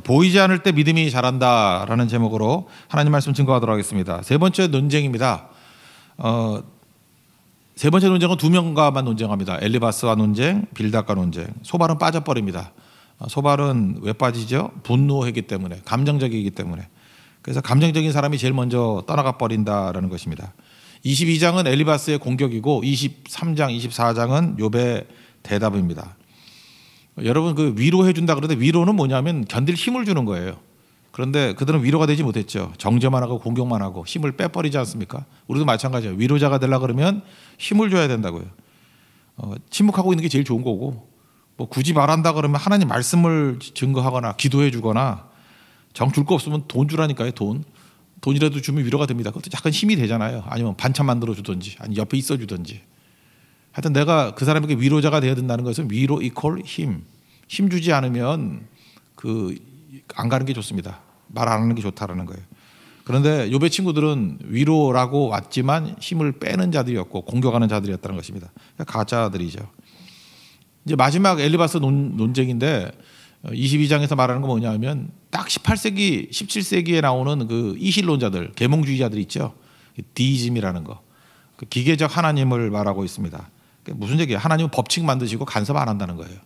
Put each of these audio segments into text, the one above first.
보이지 않을 때 믿음이 자란다라는 제목으로 하나님 말씀 증거하도록 하겠습니다. 세 번째 논쟁입니다. 세 번째 논쟁은 두 명과만 논쟁합니다. 엘리바스와 논쟁, 빌닷과 논쟁. 소발은 빠져버립니다. 소발은 왜 빠지죠? 분노했기 때문에, 감정적이기 때문에. 그래서 감정적인 사람이 제일 먼저 떠나가 버린다라는 것입니다. 22장은 엘리바스의 공격이고 23장, 24장은 욥의 대답입니다. 여러분 그 위로해 준다 그러는데 위로는 뭐냐면 견딜 힘을 주는 거예요. 그런데 그들은 위로가 되지 못했죠. 정죄만 하고 공격만 하고 힘을 빼버리지 않습니까? 우리도 마찬가지예요. 위로자가 되려고 그러면 힘을 줘야 된다고요. 침묵하고 있는 게 제일 좋은 거고, 뭐 굳이 말한다 그러면 하나님 말씀을 증거하거나 기도해 주거나, 정 줄 거 없으면 돈 주라니까요. 돈이라도 주면 위로가 됩니다. 그것도 약간 힘이 되잖아요. 아니면 반찬 만들어 주든지, 아니 옆에 있어 주든지. 하여튼 내가 그 사람에게 위로자가 되어야 된다는 것은 위로 이퀄 힘 주지 않으면 안 가는 게 좋습니다. 말 안 하는 게 좋다라는 거예요. 그런데 욥의 친구들은 위로라고 왔지만 힘을 빼는 자들이었고 공격하는 자들이었다는 것입니다. 가짜들이죠. 이제 마지막 엘리바스 논쟁인데 22장에서 말하는 건 뭐냐면 딱 18세기, 17세기에 나오는 그 이실론자들, 계몽주의자들 있죠. 디이즘이라는 거. 그 기계적 하나님을 말하고 있습니다. 무슨 얘기예요? 하나님은 법칙 만드시고 간섭 안 한다는 거예요.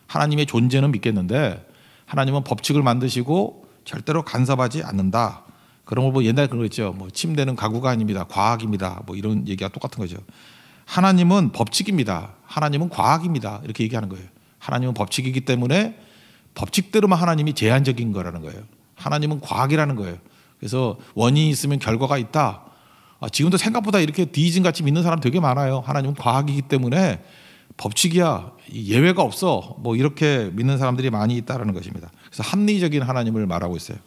하나님의 존재는 믿겠는데 하나님은 법칙을 만드시고 절대로 간섭하지 않는다. 그런 걸 뭐 옛날에 그런 거 있죠. 뭐 침대는 가구가 아닙니다. 과학입니다. 뭐 이런 얘기가 똑같은 거죠. 하나님은 법칙입니다. 하나님은 과학입니다. 이렇게 얘기하는 거예요. 하나님은 법칙이기 때문에 법칙대로만 하나님이 제한적인 거라는 거예요. 하나님은 과학이라는 거예요. 그래서 원인이 있으면 결과가 있다. 지금도 생각보다 이렇게 디이즘 같이 믿는 사람 되게 많아요. 하나님은 과학이기 때문에 법칙이야, 예외가 없어, 뭐 이렇게 믿는 사람들이 많이 있다는 것입니다. 그래서 합리적인 하나님을 말하고 있어요.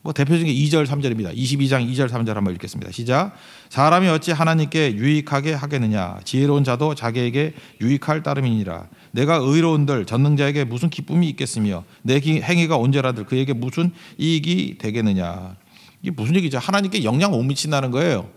뭐 대표적인 게 2절 3절입니다. 22장 2절 3절 한번 읽겠습니다. 시작. 사람이 어찌 하나님께 유익하게 하겠느냐? 지혜로운 자도 자기에게 유익할 따름이니라. 내가 의로운들 전능자에게 무슨 기쁨이 있겠으며 내 행위가 온전하들 그에게 무슨 이익이 되겠느냐? 이게 무슨 얘기죠? 하나님께 영향 못 미친다는 거예요.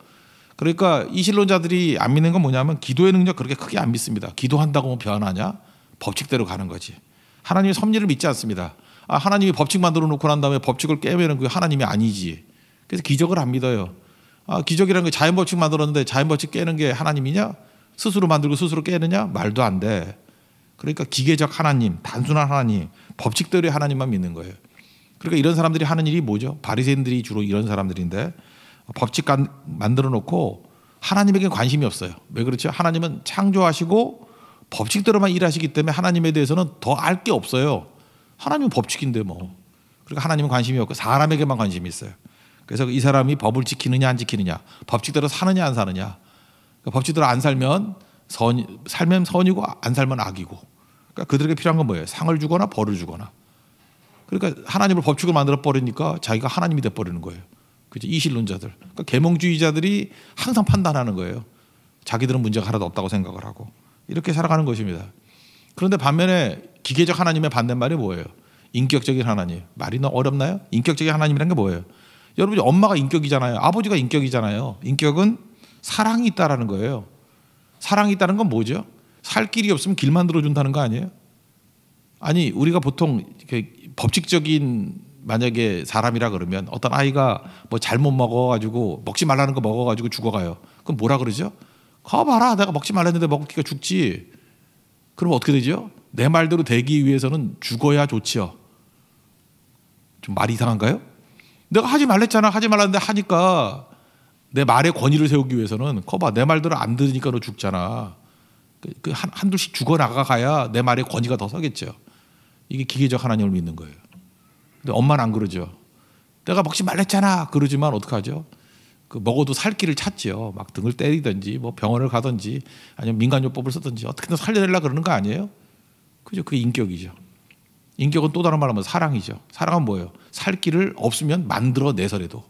그러니까 이실론자들이 안 믿는 건 뭐냐면 기도의 능력 그렇게 크게 안 믿습니다. 기도한다고 뭐 변하냐? 법칙대로 가는 거지. 하나님의 섭리를 믿지 않습니다. 하나님이 법칙 만들어 놓고 난 다음에 법칙을 깨면 그 하나님이 아니지. 그래서 기적을 안 믿어요. 기적이라는 게 자연 법칙 만들었는데 자연 법칙 깨는 게 하나님이냐? 스스로 만들고 스스로 깨느냐? 말도 안 돼. 그러니까 기계적 하나님, 단순한 하나님, 법칙대로의 하나님만 믿는 거예요. 그러니까 이런 사람들이 하는 일이 뭐죠? 바리새인들이 주로 이런 사람들인데 법칙 만들어 놓고 하나님에게 관심이 없어요. 왜 그렇죠? 하나님은 창조하시고 법칙대로만 일하시기 때문에 하나님에 대해서는 더 알 게 없어요. 하나님은 법칙인데 뭐. 그러니까 하나님은 관심이 없고 사람에게만 관심이 있어요. 그래서 이 사람이 법을 지키느냐 안 지키느냐, 법칙대로 사느냐 안 사느냐. 그러니까 법칙대로 안 살면 살면 선이고 안 살면 악이고. 그러니까 그들에게 필요한 건 뭐예요? 상을 주거나 벌을 주거나. 그러니까 하나님을 법칙을 만들어 버리니까 자기가 하나님이 돼 버리는 거예요. 그죠? 이실론자들. 그러니까 계몽주의자들이 항상 판단하는 거예요. 자기들은 문제가 하나도 없다고 생각을 하고 이렇게 살아가는 것입니다. 그런데 반면에 기계적 하나님의 반대말이 뭐예요? 인격적인 하나님. 말이 너무 어렵나요? 인격적인 하나님이라는 게 뭐예요? 여러분이 엄마가 인격이잖아요. 아버지가 인격이잖아요. 인격은 사랑이 있다라는 거예요. 사랑이 있다는 건 뭐죠? 살 길이 없으면 길 만들어준다는 거 아니에요? 아니 우리가 보통 법칙적인 만약에 사람이라 그러면 어떤 아이가 뭐 잘못 먹어가지고 먹지 말라는 거 먹어가지고 죽어가요. 그럼 뭐라 그러죠? 가봐라, 내가 먹지 말랬는데 먹기가 죽지. 그럼 어떻게 되죠? 내 말대로 되기 위해서는 죽어야 좋지요. 좀 말이 이상한가요? 내가 하지 말랬잖아. 하지 말랐는데 하니까 내 말의 권위를 세우기 위해서는 거봐, 내 말대로 안 들으니까 너 죽잖아. 한둘씩 죽어나가야 내 말의 권위가 더 서겠죠. 이게 기계적 하나님을 믿는 거예요. 근데 엄마는 안 그러죠. 내가 먹지 말랬잖아 그러지만 어떡하죠? 먹어도 살 길을 찾지요. 막 등을 때리든지 뭐 병원을 가든지 아니면 민간요법을 쓰든지 어떻게든 살려내려고 그러는 거 아니에요? 그죠? 그게 인격이죠. 인격은 또 다른 말로 하면 사랑이죠. 사랑은 뭐예요? 살 길을 없으면 만들어내서라도.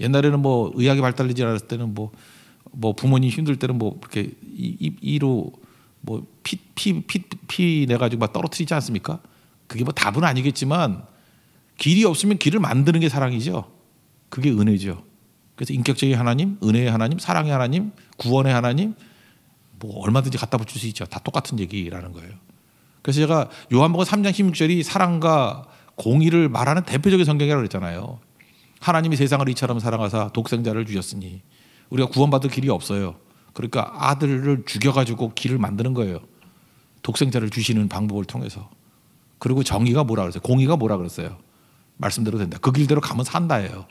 옛날에는 뭐 의학이 발달되지 않았을 때는 뭐 부모님 힘들 때는 뭐 이렇게 이로 뭐 피 내가지고 막 떨어뜨리지 않습니까? 그게 뭐 답은 아니겠지만 길이 없으면 길을 만드는 게 사랑이죠. 그게 은혜죠. 그래서 인격적인 하나님, 은혜의 하나님, 사랑의 하나님, 구원의 하나님 뭐 얼마든지 갖다 붙일 수 있죠. 다 똑같은 얘기라는 거예요. 그래서 제가 요한복음 3장 16절이 사랑과 공의를 말하는 대표적인 성경이라고 그랬잖아요. 하나님이 세상을 이처럼 사랑하사 독생자를 주셨으니 우리가 구원받을 길이 없어요. 그러니까 아들을 죽여가지고 길을 만드는 거예요. 독생자를 주시는 방법을 통해서. 그리고 정의가 뭐라 그랬어요? 공의가 뭐라 그랬어요? 말씀대로 된다. 그 길대로 가면 산다예요.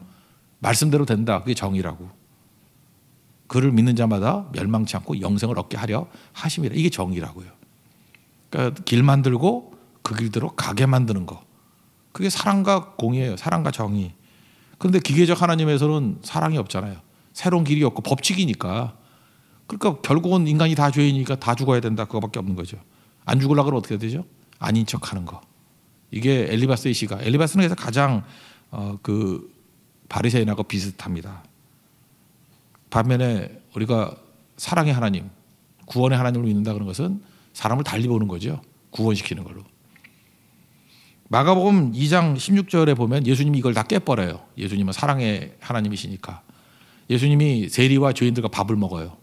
말씀대로 된다. 그게 정의라고. 그를 믿는 자마다 멸망치 않고 영생을 얻게 하려 하심이라. 이게 정의라고요. 그러니까 길 만들고 그 길대로 가게 만드는 거. 그게 사랑과 공의예요. 사랑과 정의. 그런데 기계적 하나님에서는 사랑이 없잖아요. 새로운 길이 없고 법칙이니까. 그러니까 결국은 인간이 다 죄인이니까 다 죽어야 된다. 그거밖에 없는 거죠. 안 죽으려고 그러면 어떻게 되죠? 아닌 척하는 거. 이게 엘리바스의 시가. 엘리바스는 그래서 가장 그 바리새인하고 비슷합니다. 반면에 우리가 사랑의 하나님, 구원의 하나님을 믿는다 그런 것은 사람을 달리 보는 거죠. 구원시키는 걸로. 마가복음 2장 16절에 보면 예수님이 이걸 다 깨버려요. 예수님은 사랑의 하나님이시니까. 예수님이 세리와 죄인들과 밥을 먹어요.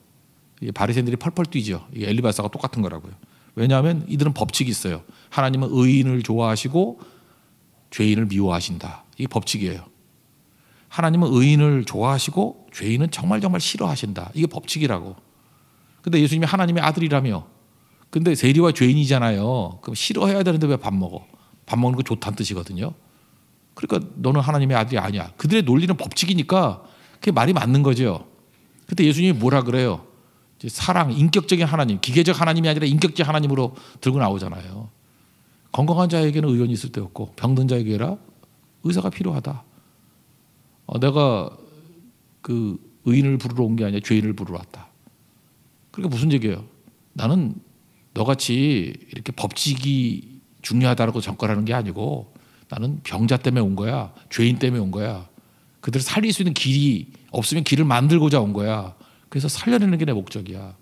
바리새인들이 펄펄 뛰죠. 이게 엘리바스가 똑같은 거라고요. 왜냐하면 이들은 법칙이 있어요. 하나님은 의인을 좋아하시고 죄인을 미워하신다. 이게 법칙이에요. 하나님은 의인을 좋아하시고 죄인은 정말 싫어하신다. 이게 법칙이라고. 근데 예수님이 하나님의 아들이라며. 근데 세리와 죄인이잖아요. 그럼 싫어해야 되는데 왜 밥 먹어? 밥 먹는 거 좋다는 뜻이거든요. 그러니까 너는 하나님의 아들이 아니야. 그들의 논리는 법칙이니까 그게 말이 맞는 거죠. 근데 예수님이 뭐라 그래요? 사랑, 인격적인 하나님, 기계적 하나님이 아니라 인격적 하나님으로 들고 나오잖아요. 건강한 자에게는 의원이 있을 때 없고 병든 자에게라 의사가 필요하다. 내가 그 의인을 부르러 온 게 아니라 죄인을 부르러 왔다. 그러니까 무슨 얘기예요? 나는 너같이 이렇게 법칙이 중요하다고 접근하는 게 아니고 나는 병자 때문에 온 거야. 죄인 때문에 온 거야. 그들을 살릴 수 있는 길이 없으면 길을 만들고자 온 거야. 그래서 살려내는 게 내 목적이야.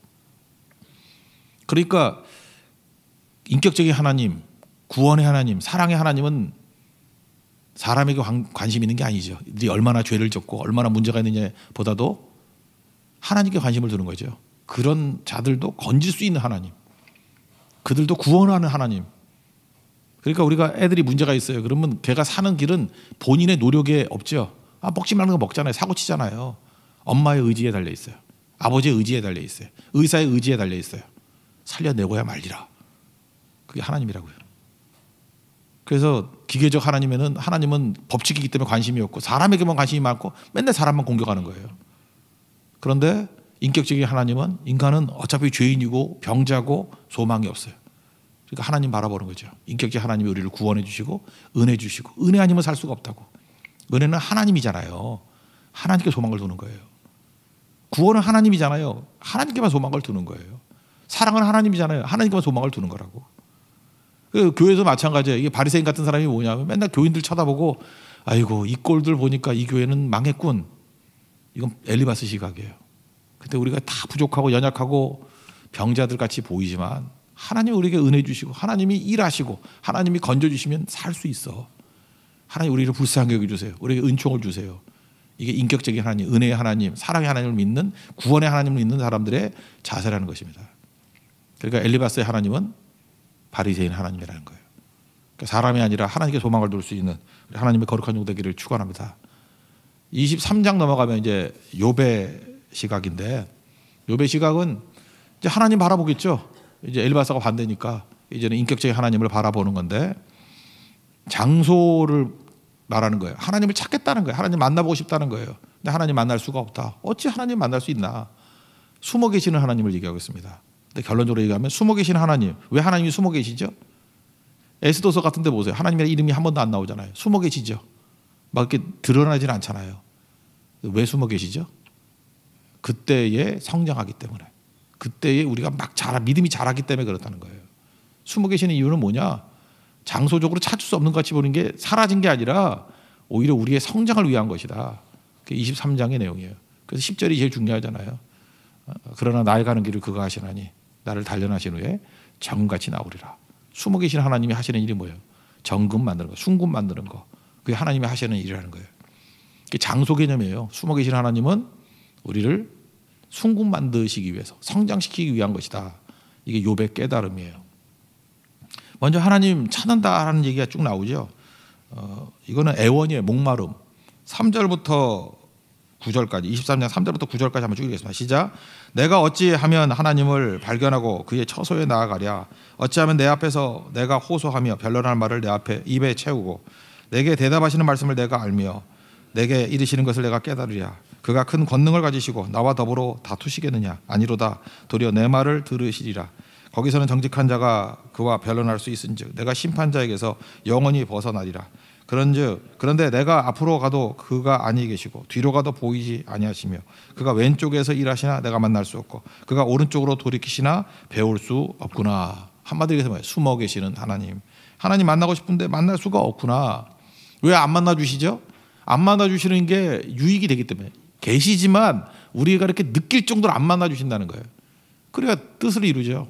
그러니까 인격적인 하나님, 구원의 하나님, 사랑의 하나님은 사람에게 관심 있는 게 아니죠. 네 얼마나 죄를 졌고 얼마나 문제가 있느냐보다도 하나님께 관심을 두는 거죠. 그런 자들도 건질 수 있는 하나님, 그들도 구원하는 하나님. 그러니까 우리가 애들이 문제가 있어요. 그러면 걔가 사는 길은 본인의 노력에 없죠. 먹지 말는 거 먹잖아요. 사고 치잖아요. 엄마의 의지에 달려 있어요. 아버지의 의지에 달려 있어요. 의사의 의지에 달려 있어요. 살려내고야 말리라. 그게 하나님이라고요. 그래서 기계적 하나님은 법칙이기 때문에 관심이 없고 사람에게만 관심이 많고 맨날 사람만 공격하는 거예요. 그런데 인격적인 하나님은 인간은 어차피 죄인이고 병자고 소망이 없어요. 그러니까 하나님 바라보는 거죠. 인격적 하나님이 우리를 구원해 주시고 은혜 주시고 은혜 아니면 살 수가 없다고. 은혜는 하나님이잖아요. 하나님께 소망을 두는 거예요. 구원은 하나님이잖아요. 하나님께만 소망을 두는 거예요. 사랑은 하나님이잖아요. 하나님께만 소망을 두는 거라고. 교회에서 마찬가지예요. 이게 바리새인 같은 사람이 뭐냐면 맨날 교인들 쳐다보고 아이고 이 꼴들 보니까 이 교회는 망했군. 이건 엘리바스 시각이에요. 근데 우리가 다 부족하고 연약하고 병자들 같이 보이지만 하나님이 우리에게 은혜 주시고 하나님이 일하시고 하나님이 건져주시면 살 수 있어. 하나님 우리를 불쌍하게 여겨주세요. 우리에게 은총을 주세요. 이게 인격적인 하나님, 은혜의 하나님, 사랑의 하나님을 믿는 구원의 하나님을 믿는 사람들의 자세라는 것입니다. 그러니까 엘리바스의 하나님은 바리새인 하나님이라는 거예요. 그러니까 사람이 아니라 하나님께 소망을 둘 수 있는 하나님의 거룩한 종 되기를 축원합니다. 23장 넘어가면 이제 욥의 시각인데 욥의 시각은 이제 하나님 바라보겠죠. 이제 엘리바스가 반대니까 이제는 인격적인 하나님을 바라보는 건데 장소를 말하는 거예요. 하나님을 찾겠다는 거예요. 하나님 만나보고 싶다는 거예요. 근데 하나님 만날 수가 없다. 어찌 하나님 만날 수 있나? 숨어 계시는 하나님을 얘기하고 있습니다. 근데 결론적으로 얘기하면 숨어 계신 하나님. 왜 하나님이 숨어 계시죠? 에스더서 같은 데 보세요. 하나님의 이름이 한 번도 안 나오잖아요. 숨어 계시죠. 막 이렇게 드러나진 않잖아요. 왜 숨어 계시죠? 그때에 성장하기 때문에. 그때에 우리가 막 믿음이 자라기 때문에 그렇다는 거예요. 숨어 계시는 이유는 뭐냐? 장소적으로 찾을 수 없는 것 같이 보는 게 사라진 게 아니라 오히려 우리의 성장을 위한 것이다. 그게 23장의 내용이에요. 그래서 10절이 제일 중요하잖아요. 그러나 나의 가는 길을 그가 하시나니 나를 단련하신 후에 정금같이 나오리라. 숨어 계신 하나님이 하시는 일이 뭐예요? 정금 만드는 거, 순금 만드는 거. 그게 하나님이 하시는 일이라는 거예요. 그게 장소 개념이에요. 숨어 계신 하나님은 우리를 순금 만드시기 위해서 성장시키기 위한 것이다. 이게 욥의 깨달음이에요. 먼저 하나님 찾는다라는 얘기가 쭉 나오죠. 이거는 애원이에요. 목마름. 3절부터 9절까지 23장 3절부터 9절까지 한번 쭉 읽겠습니다. 시작. 내가 어찌하면 하나님을 발견하고 그의 처소에 나아가랴. 어찌하면 내 앞에서 내가 호소하며 변론할 말을 내 앞에 입에 채우고 내게 대답하시는 말씀을 내가 알며 내게 이르시는 것을 내가 깨달으랴. 그가 큰 권능을 가지시고 나와 더불어 다투시겠느냐. 아니로다. 도리어 내 말을 들으시리라. 거기서는 정직한 자가 그와 변론할 수 있은즉 내가 심판자에게서 영원히 벗어나리라. 그런데 내가 앞으로 가도 그가 아니 계시고 뒤로 가도 보이지 아니하시며 그가 왼쪽에서 일하시나 내가 만날 수 없고 그가 오른쪽으로 돌이키시나 배울 수 없구나. 한마디로 해서 뭐예요? 숨어 계시는 하나님. 하나님 만나고 싶은데 만날 수가 없구나. 왜 안 만나 주시죠? 안 만나 주시는 게 유익이 되기 때문에. 계시지만 우리가 이렇게 느낄 정도로 안 만나 주신다는 거예요. 그래야 뜻을 이루죠.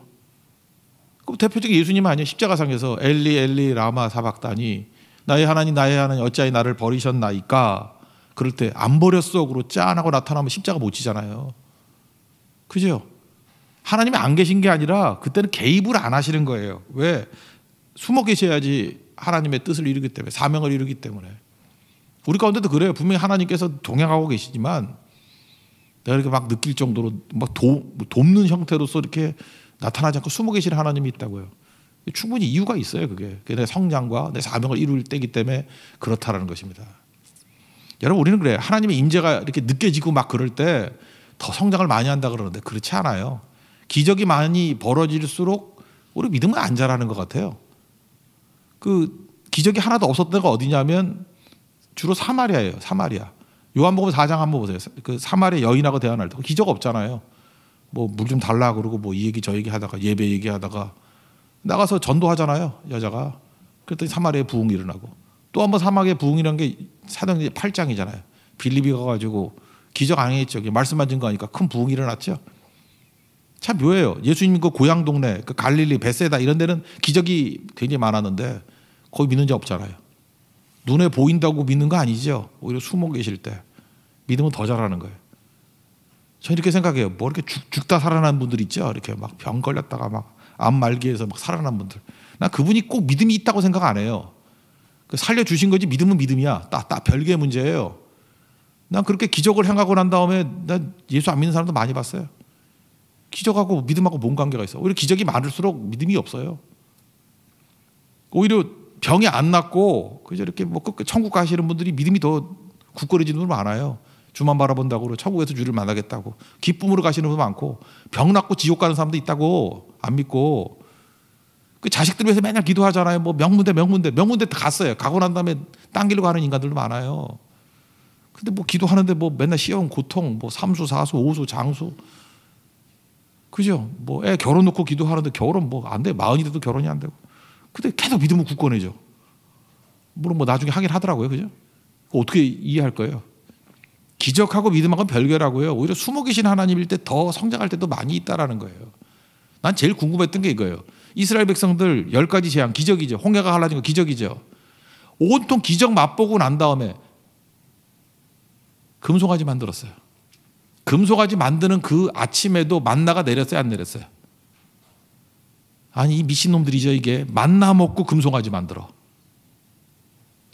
그럼 대표적인 예수님 아니에요? 십자가상에서 엘리 엘리 라마 사박다니 나의 하나님 어찌하여 나를 버리셨나이까. 그럴 때 안 버렸어 그러고 짠하고 나타나면 십자가 못 지잖아요. 그죠? 하나님이 안 계신 게 아니라 그때는 개입을 안 하시는 거예요. 왜? 숨어 계셔야지 하나님의 뜻을 이루기 때문에, 사명을 이루기 때문에. 우리 가운데도 그래요. 분명히 하나님께서 동행하고 계시지만 내가 이렇게 막 느낄 정도로 막 돕는 형태로서 이렇게 나타나지 않고 숨어 계시는 하나님이 있다고요. 충분히 이유가 있어요. 그게 내 성장과 내 사명을 이룰 때이기 때문에 그렇다라는 것입니다. 여러분, 우리는 그래요. 하나님의 임재가 이렇게 느껴지고 막 그럴 때 더 성장을 많이 한다 그러는데 그렇지 않아요. 기적이 많이 벌어질수록 우리 믿음은 안 자라는 것 같아요. 그 기적이 하나도 없었던 데가 어디냐면 주로 사마리아예요. 사마리아. 요한복음 4장 한번 보세요. 그 사마리아 여인하고 대화할 때 기적 없잖아요. 뭐 물 좀 달라 그러고 뭐 이 얘기 저 얘기 하다가 예배 얘기하다가 나가서 전도하잖아요. 여자가. 그랬더니 사마리아에 부흥이 일어나고 또 한번 사마리아에 부흥이라는 게 사도행전 8장이잖아요. 빌립이 가가지고 기적 안 했죠. 말씀만 증거하니까 큰 부흥이 일어났죠. 참 묘해요. 예수님 그 고향 동네 그 갈릴리 베세다 이런 데는 기적이 굉장히 많았는데 거기 믿는 자 없잖아요. 눈에 보인다고 믿는 거 아니죠. 오히려 숨어 계실 때 믿음은 더 잘하는 거예요. 저는 이렇게 생각해요. 뭐 이렇게 죽다 살아난 분들 있죠. 이렇게 막 병 걸렸다가 막 암 말기에서 막 살아난 분들. 난 그분이 꼭 믿음이 있다고 생각 안 해요. 살려주신 거지 믿음은 믿음이야. 딱 별개의 문제예요. 난 그렇게 기적을 행하고 난 다음에 난 예수 안 믿는 사람도 많이 봤어요. 기적하고 믿음하고 뭔 관계가 있어? 오히려 기적이 많을수록 믿음이 없어요. 오히려 병이 안 낫고 그저 이렇게 뭐 천국 가시는 분들이 믿음이 더 굳건해지는 분 많아요. 주만 바라본다고 천국에서 주를 만나겠다고 기쁨으로 가시는 분 많고 병 낫고 지옥 가는 사람도 있다고 안 믿고 그 자식들 위해서 맨날 기도하잖아요. 뭐 명문대 갔어요. 가고 난 다음에 딴 길로 가는 인간들도 많아요. 근데 뭐 기도하는데 뭐 맨날 시험 고통 뭐 삼수 사수 오수 장수 그죠? 뭐 애 결혼 놓고 기도하는데 결혼 뭐 안 돼. 40이 돼도 결혼이 안 되고 근데 계속 믿음은 굳건해져. 물론 뭐 나중에 하긴 하더라고요. 그죠? 어떻게 이해할 거예요? 기적하고 믿음하고는 별개라고요. 오히려 숨어 계신 하나님일 때 더 성장할 때도 많이 있다라는 거예요. 난 제일 궁금했던 게 이거예요. 이스라엘 백성들 10가지 재앙 기적이죠. 홍해가 갈라진 거 기적이죠. 온통 기적 맛보고 난 다음에 금송아지 만들었어요. 금송아지 만드는 그 아침에도 만나가 내렸어요? 안 내렸어요? 아니 이 미친놈들이죠. 이게 만나 먹고 금송아지 만들어.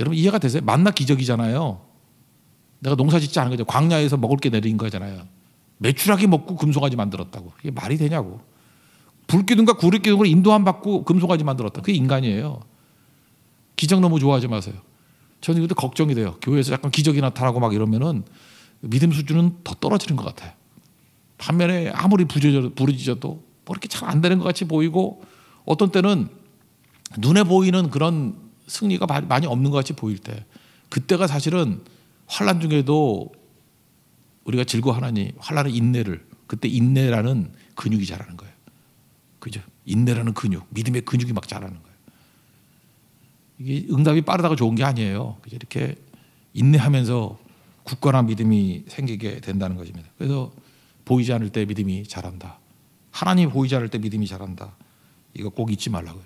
여러분 이해가 되세요? 만나 기적이잖아요. 내가 농사 짓지 않은 거죠. 광야에서 먹을 게 내린 거잖아요. 메추라기 먹고 금송아지 만들었다고. 이게 말이 되냐고. 불기둥과 구릿기둥으로 인도함 받고 금송아지 만들었다. 그게 인간이에요. 기적 너무 좋아하지 마세요. 저는 이것도 걱정이 돼요. 교회에서 약간 기적이 나타나고 막 이러면은 믿음 수준은 더 떨어지는 것 같아요. 반면에 아무리 부르짖어도 뭐 이렇게 잘 안 되는 것 같이 보이고 어떤 때는 눈에 보이는 그런 승리가 많이 없는 것 같이 보일 때 그때가 사실은 환난 중에도 우리가 즐거워하나니 환난의 인내를 그때 인내라는 근육이 자라는 거예요. 그죠? 인내라는 근육, 믿음의 근육이 막 자라는 거예요. 이게 응답이 빠르다고 좋은 게 아니에요. 그죠? 이렇게 인내하면서 굳건한 믿음이 생기게 된다는 것입니다. 그래서 보이지 않을 때 믿음이 자란다. 하나님이 보이지 않을 때 믿음이 자란다. 이거 꼭 잊지 말라고요.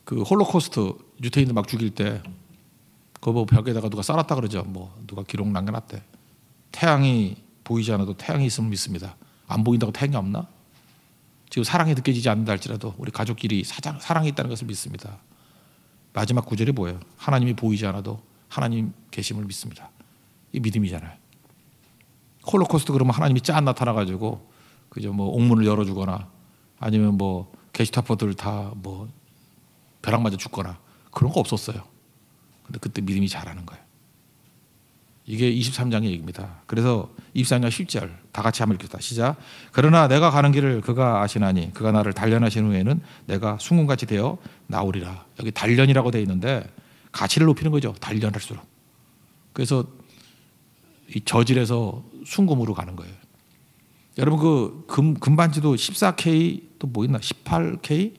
그 홀로코스트 유태인들 막 죽일 때 그거 뭐 벽에다가 누가 쌀았다 그러죠. 뭐 누가 기록 남겨놨대. 태양이 보이지 않아도 태양이 있으면 믿습니다. 안 보인다고 태양이 없나? 지금 사랑이 느껴지지 않는다 할지라도 우리 가족끼리 사랑이 있다는 것을 믿습니다. 마지막 구절이 뭐예요? 하나님이 보이지 않아도 하나님 계심을 믿습니다. 이 믿음이잖아요. 홀로코스트 그러면 하나님이 짠 나타나가지고 그저 뭐 옥문을 열어주거나 아니면 뭐 게시타포들 다 뭐 벼락 맞아 죽거나 그런 거 없었어요. 근데 그때 믿음이 자라는 거예요. 이게 23장의 얘기입니다. 그래서 24장 10절 다 같이 한번 읽겠다. 시작. 그러나 내가 가는 길을 그가 아시나니 그가 나를 단련하신 후에는 내가 순금같이 되어 나오리라. 여기 단련이라고 되어 있는데 가치를 높이는 거죠. 단련할수록. 그래서 이 저질에서 순금으로 가는 거예요. 여러분 그 금반지도 14K 또 뭐 있나? 18K,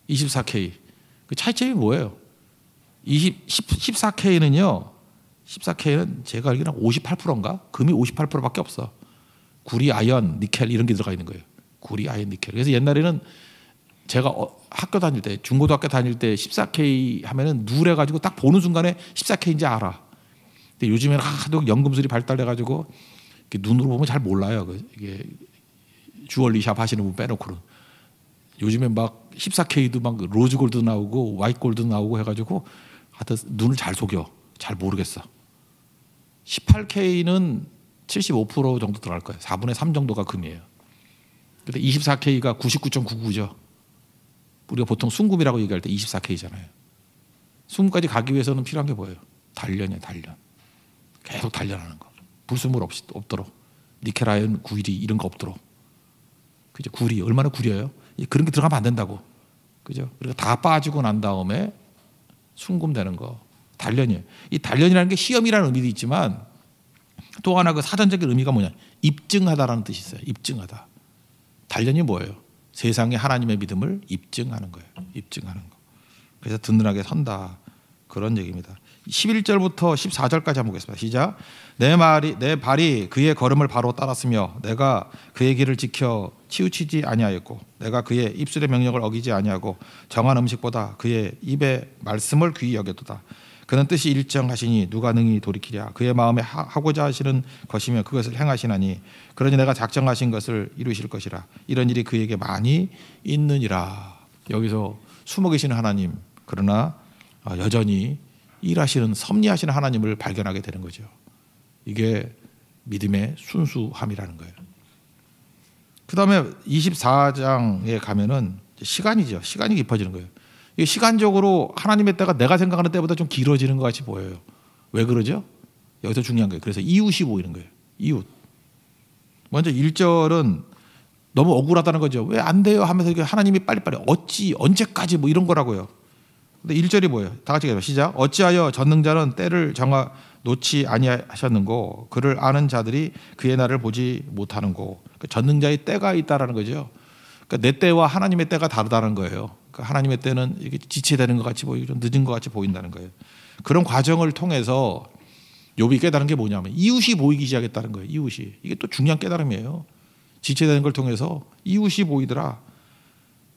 24K. 그 차이점이 뭐예요? 14K는요. 14K는 제가 알기로는 58%인가? 금이 58%밖에 없어. 구리, 아연, 니켈 이런 게 들어가 있는 거예요. 구리, 아연, 니켈. 그래서 옛날에는 제가 학교 다닐 때, 중고등학교 다닐 때 14K 하면은 누래가지고 딱 보는 순간에 14K인지 알아. 근데 요즘에는 하도 연금술이 발달해가지고 눈으로 보면 잘 몰라요. 이게 주얼리샵 하시는 분 빼놓고는. 요즘에 막 14K도 막 로즈골드 나오고 화이트골드 나오고 해가지고 하여튼 눈을 잘 속여. 잘 모르겠어. 18K는 75% 정도 들어갈 거예요. 4분의 3 정도가 금이에요. 근데 24K가 99.99죠. 우리가 보통 순금이라고 얘기할 때 24K잖아요. 순금까지 가기 위해서는 필요한 게 뭐예요? 단련이에요. 단련. 계속 단련하는 거. 불순물 없도록. 니켈, 아연, 구리 이런 거 없도록. 그죠? 구리 얼마나 구려요? 그런 게 들어가면 안 된다고. 그죠? 그리고 다 빠지고 난 다음에 순금 되는 거. 단련이에요. 이 단련이라는 게 시험이라는 의미도 있지만 또 하나 그 사전적인 의미가 뭐냐? 입증하다라는 뜻이 있어요. 입증하다. 단련이 뭐예요? 세상에 하나님의 믿음을 입증하는 거예요. 입증하는 거. 그래서 든든하게 선다. 그런 얘기입니다. 11절부터 14절까지 한번 보겠습니다. 시작. 내 발이 그의 걸음을 바로 따랐으며 내가 그의 길을 지켜 치우치지 아니하였고 내가 그의 입술의 명령을 어기지 아니하고 정한 음식보다 그의 입의 말씀을 귀히 여겼도다. 그는 뜻이 일정하시니 누가 능히 돌이키랴. 그의 마음에 하고자 하시는 것이며 그것을 행하시나니 그러니 내가 작정하신 것을 이루실 것이라. 이런 일이 그에게 많이 있느니라. 여기서 숨어 계시는 하나님, 그러나 여전히 일하시는 섭리하시는 하나님을 발견하게 되는 거죠. 이게 믿음의 순수함이라는 거예요. 그 다음에 24장에 가면은 시간이죠. 시간이 깊어지는 거예요. 이게 시간적으로 하나님의 때가 내가 생각하는 때보다 좀 길어지는 것 같이 보여요. 왜 그러죠? 여기서 중요한 거예요. 그래서 이웃이 보이는 거예요. 이웃. 먼저 1절은 너무 억울하다는 거죠. 왜 안 돼요? 하면서 하나님이 빨리빨리 어찌 언제까지 뭐 이런 거라고요. 근데 1절이 뭐예요? 다 같이 해요. 시작. 어찌하여 전능자는 때를 정하 놓지 아니하셨는고 그를 아는 자들이 그의 날을 보지 못하는고. 그러니까 전능자의 때가 있다라는 거죠. 그러니까 내 때와 하나님의 때가 다르다는 거예요. 그러니까 하나님의 때는 이게 지체되는 것 같이 보이고 좀 늦은 것 같이 보인다는 거예요. 그런 과정을 통해서 욥이 깨달은 게 뭐냐면 이웃이 보이기 시작했다는 거예요. 이웃이. 이게 또 중요한 깨달음이에요. 지체되는 걸 통해서 이웃이 보이더라.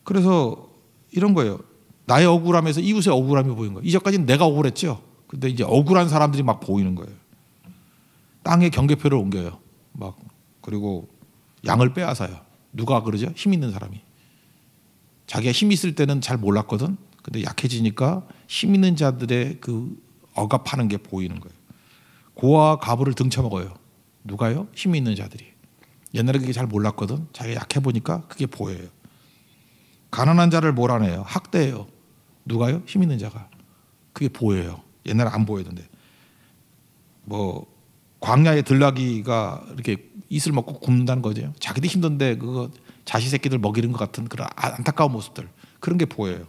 그래서 이런 거예요. 나의 억울함에서 이웃의 억울함이 보이는 거예요. 이전까지는 내가 억울했죠. 근데 이제 억울한 사람들이 막 보이는 거예요. 땅에 경계표를 옮겨요. 막 그리고 양을 빼앗아요. 누가 그러죠? 힘 있는 사람이. 자기가 힘 있을 때는 잘 몰랐거든. 근데 약해지니까 힘 있는 자들의 그 억압하는 게 보이는 거예요. 고아와 과부를 등쳐먹어요. 누가요? 힘 있는 자들이. 옛날에 그게 잘 몰랐거든. 자기가 약해 보니까 그게 보여요. 가난한 자를 몰아내요. 학대해요. 누가요? 힘 있는 자가. 그게 보여요. 옛날에 안 보이던데. 뭐 광야의 들나귀가 이렇게 이슬 먹고 굶는다는 거죠. 자기도 힘든데 그거 자식 새끼들 먹이는 것 같은 그런 안타까운 모습들. 그런 게 보여요.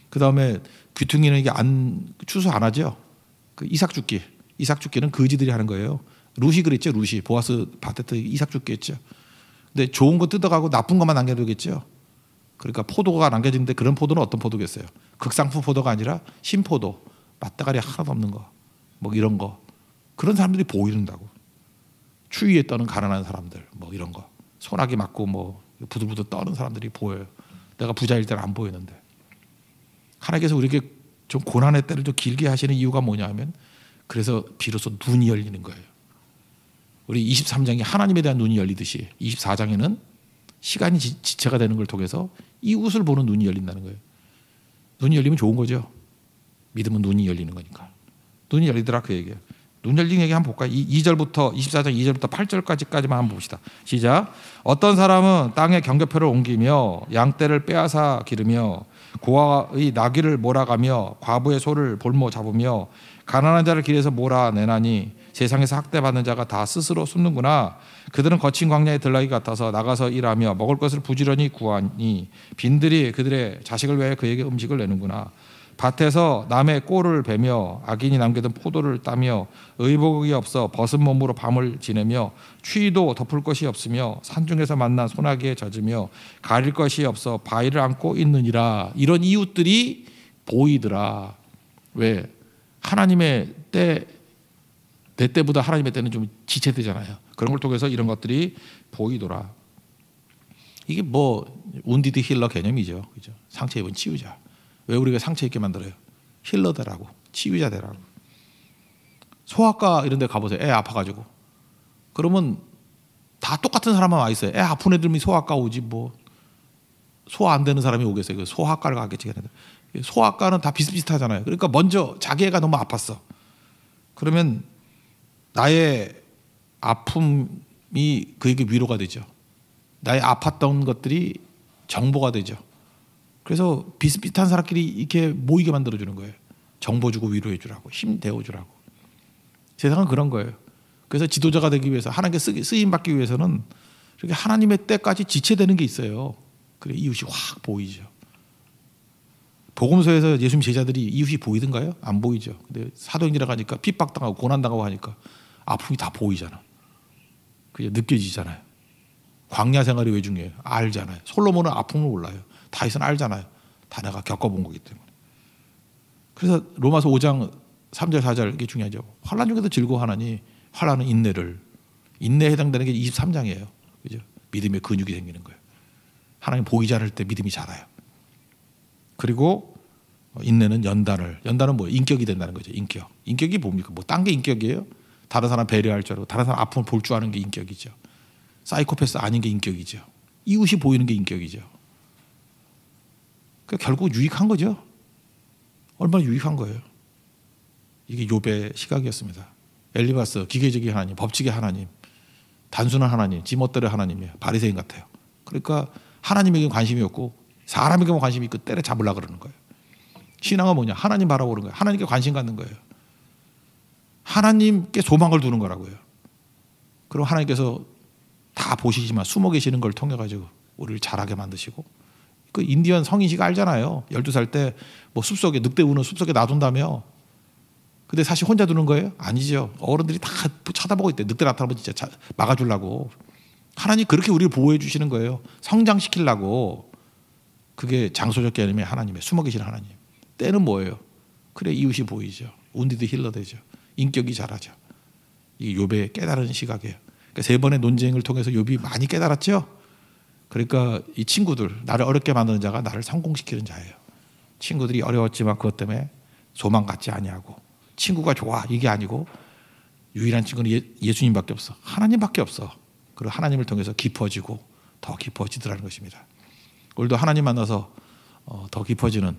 그 다음에 귀퉁이는 이게 추수 안 하죠. 그 이삭 죽기. 이삭 죽기는 거지들이 하는 거예요. 루시 그랬죠. 루시. 보아스 밭에 이삭 죽기 했죠. 근데 좋은 거 뜯어가고 나쁜 것만 남겨두겠죠. 그러니까 포도가 남겨지는데 그런 포도는 어떤 포도겠어요? 극상품 포도가 아니라 신포도. 맛대가리 하나도 없는 거. 뭐 이런 거. 그런 사람들이 보이는다고. 추위에 떠는 가난한 사람들. 뭐 이런 거. 소나기 맞고 뭐 부들부들 떠는 사람들이 보여요. 내가 부자일 때는 안 보이는데. 하나님께서 우리에게 좀 고난의 때를 좀 길게 하시는 이유가 뭐냐면 그래서 비로소 눈이 열리는 거예요. 우리 23장이 하나님에 대한 눈이 열리듯이 24장에는 시간이 지체가 되는 걸 통해서 이웃을 보는 눈이 열린다는 거예요. 눈이 열리면 좋은 거죠. 믿음은 눈이 열리는 거니까. 눈이 열리더라 그 얘기예요. 눈 열린 얘기 한번 볼까요? 2절부터 24장 2절부터 8절까지만 한번 봅시다. 시작. 어떤 사람은 땅에 경계표를 옮기며 양떼를 빼앗아 기르며 고아의 나귀를 몰아가며 과부의 소를 볼모 잡으며 가난한 자를 길에서 몰아내나니 세상에서 학대받는 자가 다 스스로 숨는구나. 그들은 거친 광야의 들나귀 같아서 나가서 일하며 먹을 것을 부지런히 구하니 빈들이 그들의 자식을 위해 그에게 음식을 내는구나. 밭에서 남의 꼴을 베며 악인이 남겨둔 포도를 따며 의복이 없어 벗은 몸으로 밤을 지내며 추위도 덮을 것이 없으며 산중에서 만난 소나기에 젖으며 가릴 것이 없어 바위를 안고 있느니라. 이런 이웃들이 보이더라. 왜? 하나님의 때, 내 때보다 하나님의 때는 좀 지체되잖아요. 그런 걸 통해서 이런 것들이 보이더라. 이게 뭐 운디드 힐러 개념이죠. 그죠? 상처 입은 치유자. 왜 우리가 상처 입게 만들어요? 힐러 되라고, 치유자 되라고. 소아과 이런 데 가보세요. 애 아파가지고. 그러면 다 똑같은 사람만 와 있어요. 애 아픈 애들이 소아과 오지 뭐 소화 안 되는 사람이 오겠어요. 그 소아과를 가겠지. 소아과는 다 비슷비슷하잖아요. 그러니까 먼저 자기 애가 너무 아팠어. 그러면 나의 아픔이 그에게 위로가 되죠. 나의 아팠던 것들이 정보가 되죠. 그래서 비슷비슷한 사람끼리 이렇게 모이게 만들어주는 거예요. 정보 주고 위로해 주라고, 힘 대어 주라고. 세상은 그런 거예요. 그래서 지도자가 되기 위해서 하나님께 쓰임 받기 위해서는 이렇게 하나님의 때까지 지체되는 게 있어요. 그래 이웃이 확 보이죠. 복음서에서 예수님 제자들이 이웃이 보이던가요? 안 보이죠. 근데 사도행전에 가니까 핍박당하고 고난당하고 하니까 아픔이 다 보이잖아. 그게 느껴지잖아요. 광야 생활이 왜 중요해요? 알잖아요. 솔로몬은 아픔을 몰라요. 다윗은 알잖아요. 다 내가 겪어본 거기 때문에. 그래서 로마서 5장 3절 4절 이게 중요하죠. 환난 중에도 즐거워하나니 환난은 인내에 해당되는 게 23장이에요. 그죠? 믿음의 근육이 생기는 거예요. 하나님 보이지 않을 때 믿음이 자라요. 그리고 인내는 연단은 뭐예요? 인격이 된다는 거죠. 인격이 뭡니까? 뭐 딴 게 인격이에요? 다른 사람 배려할 줄 알고 다른 사람 아픔을 볼 줄 아는 게 인격이죠. 사이코패스 아닌 게 인격이죠. 이웃이 보이는 게 인격이죠. 그러니까 결국 유익한 거죠. 얼마나 유익한 거예요. 이게 욥의 시각이었습니다. 엘리바스 기계적인 하나님, 법칙의 하나님, 단순한 하나님, 지멋대로 하나님이에요. 바리새인 같아요. 그러니까 하나님에게 관심이 없고 사람에게만 관심이 있고 때려 잡으려고 그러는 거예요. 신앙은 뭐냐? 하나님 바라보는 거예요. 하나님께 관심 갖는 거예요. 하나님께 소망을 두는 거라고요. 그럼 하나님께서 다 보시지만 숨어 계시는 걸 통해 가지고 우리를 잘하게 만드시고, 그 인디언 성인씨가 알잖아요. 12살 때 뭐 숲속에 늑대 우는 숲속에 놔둔다며. 근데 사실 혼자 두는 거예요? 아니죠. 어른들이 다 쳐다보고 있대. 늑대 나타나면 진짜 막아주려고. 하나님 그렇게 우리를 보호해 주시는 거예요. 성장시키려고. 그게 장소적 개념의 하나님의 숨어 계시는 하나님. 때는 뭐예요? 그래 이웃이 보이죠. 운디드 힐러 되죠. 인격이 자라죠. 이게 욥의 깨달은 시각이에요. 그러니까 3번의 논쟁을 통해서 욥이 많이 깨달았죠. 그러니까 이 친구들, 나를 어렵게 만드는 자가 나를 성공시키는 자예요. 친구들이 어려웠지만 그것 때문에 소망 갖지 아니하고 친구가 좋아 이게 아니고 유일한 친구는 예수님밖에 없어. 하나님밖에 없어. 그리고 하나님을 통해서 깊어지고 더 깊어지더라는 것입니다. 오늘도 하나님 만나서 더 깊어지는,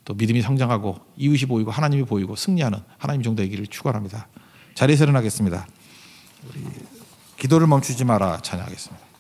또 믿음이 성장하고 이웃이 보이고 하나님이 보이고 승리하는 하나님 정도 되기를 축원합니다. 자리에서 일어나겠습니다. 우리 기도를 멈추지 마라 찬양하겠습니다.